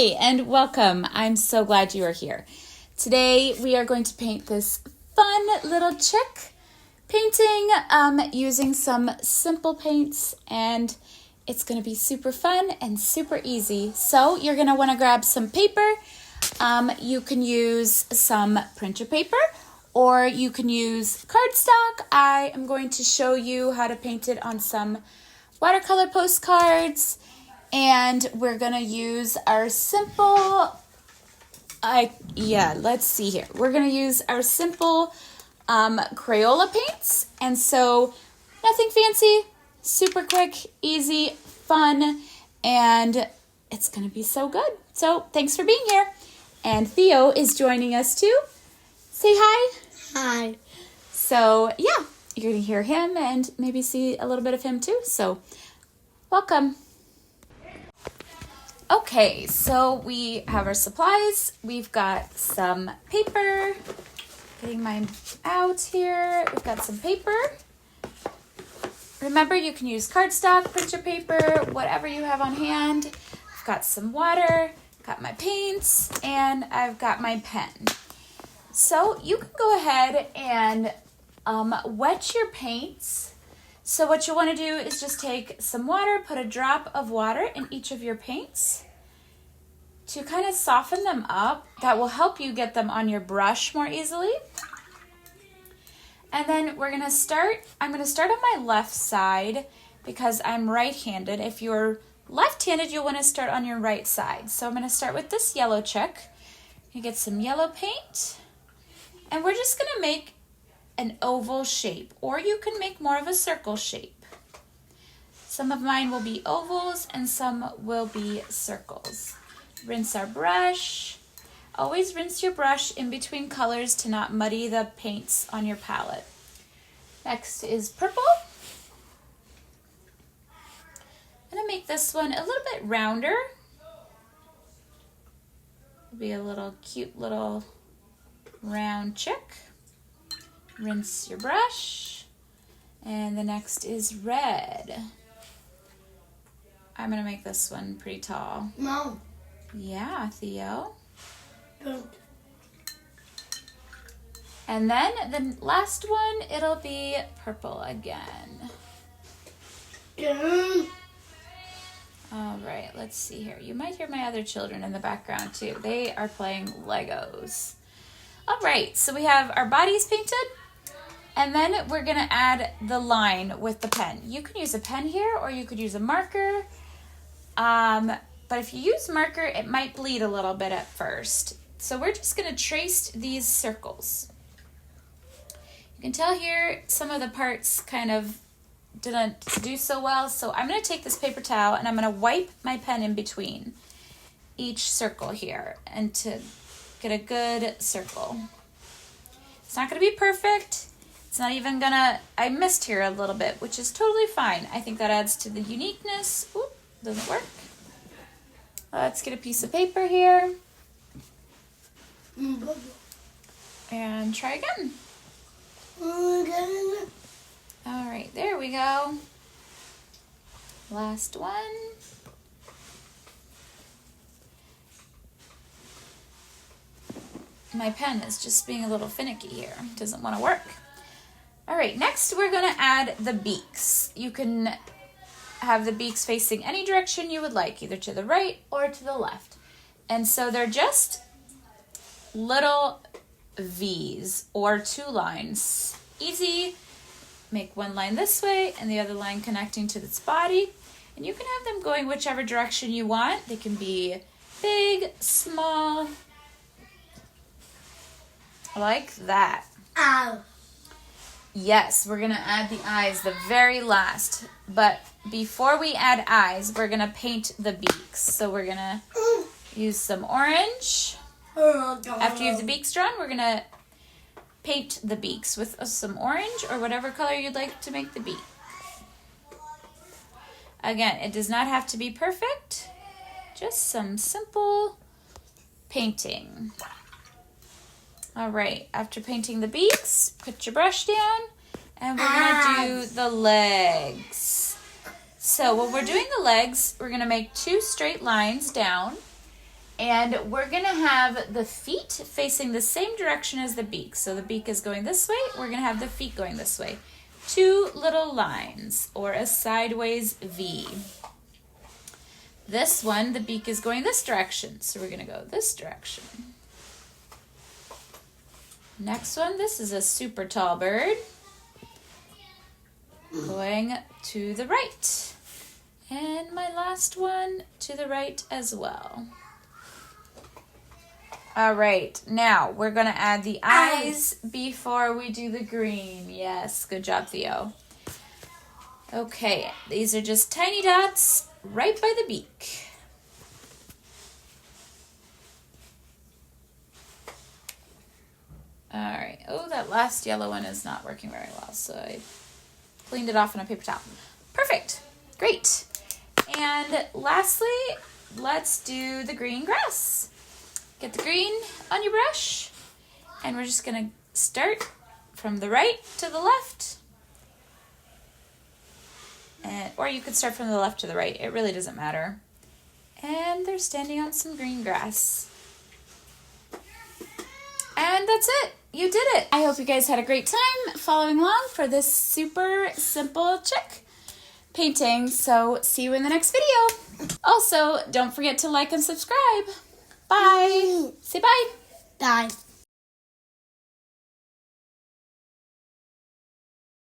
Hi, and welcome. I'm so glad you are here. Today we are going to paint this fun little chick painting using some simple paints, and it's going to be super fun and super easy. So you're going to want to grab some paper. You can use some printer paper or you can use cardstock. I am going to show you how to paint it on some watercolor postcards. And we're going to use our simple, let's see here. We're going to use our simple Crayola paints. And so nothing fancy, super quick, easy, fun, and it's going to be so good. So thanks for being here. And Theo is joining us too. Say hi. Hi. So yeah, you're going to hear him and maybe see a little bit of him too. So welcome. Okay, so we have our supplies. We've got some paper. Getting mine out here. We've got some paper. Remember, you can use cardstock, printer paper, whatever you have on hand. I've got some water, got my paints, and I've got my pen. So you can go ahead and wet your paints. So what you want to do is just take some water, put a drop of water in each of your paints to kind of soften them up. That will help you get them on your brush more easily. And then I'm going to start on my left side because I'm right-handed. If you're left-handed, you'll want to start on your right side. So I'm going to start with this yellow chick. You get some yellow paint, and we're just going to make an oval shape, or you can make more of a circle shape. Some of mine will be ovals and some will be circles. Rinse our brush. Always rinse your brush in between colors to not muddy the paints on your palette. Next is purple. I'm going to make this one a little bit rounder. It'll be a little cute little round chick. Rinse your brush. And the next is red. I'm going to make this one pretty tall. Mom. Yeah, Theo. Don't. And then the last one, it'll be purple again. Yeah. All right, let's see here. You might hear my other children in the background too. They are playing Legos. All right, so we have our bodies painted. And then we're going to add the line with the pen. You can use a pen here or you could use a marker. But if you use marker, it might bleed a little bit at first. So we're just going to trace these circles. You can tell here some of the parts kind of didn't do so well. So I'm going to take this paper towel and I'm going to wipe my pen in between each circle here and to get a good circle. It's not going to be perfect. It's not even gonna, I missed here a little bit, which is totally fine. I think that adds to the uniqueness. Oop, doesn't work. Let's get a piece of paper here. And try again. All right, there we go. Last one. My pen is just being a little finicky here. It doesn't want to work. All right, next we're going to add the beaks. You can have the beaks facing any direction you would like, either to the right or to the left. And so they're just little V's or two lines. Easy. Make one line this way and the other line connecting to its body. And you can have them going whichever direction you want. They can be big, small, like that. Ow. Yes, we're going to add the eyes the very last. But before we add eyes, we're going to paint the beaks. So we're going to use some orange. After you have the beaks drawn, we're going to paint the beaks with some orange or whatever color you'd like to make the beak. Again, it does not have to be perfect. Just some simple painting. All right, after painting the beaks, put your brush down, and we're going to do the legs. So when we're doing the legs, we're going to make two straight lines down, And we're gonna have the feet facing the same direction as the beak. So the beak is going this way, we're gonna have the feet going this way. 2 little lines, or a sideways V. This one, the beak is going this direction, so we're gonna go this direction. Next one, this is a super tall bird, going to the right. And my last one to the right as well. All right, now we're gonna add the eyes before we do the green. Yes, good job, Theo. Okay, these are just tiny dots right by the beak. All right, oh, that last yellow one is not working very well, so I cleaned it off on a paper towel. Perfect, great. And lastly, let's do the green grass. Get the green on your brush, and we're just gonna start from the right to the left. Or you could start from the left to the right, it really doesn't matter. And they're standing on some green grass. And that's it, you did it. I hope you guys had a great time following along for this super simple chick painting. So see you in the next video. Also, don't forget to like and subscribe. Bye. Say bye. Bye.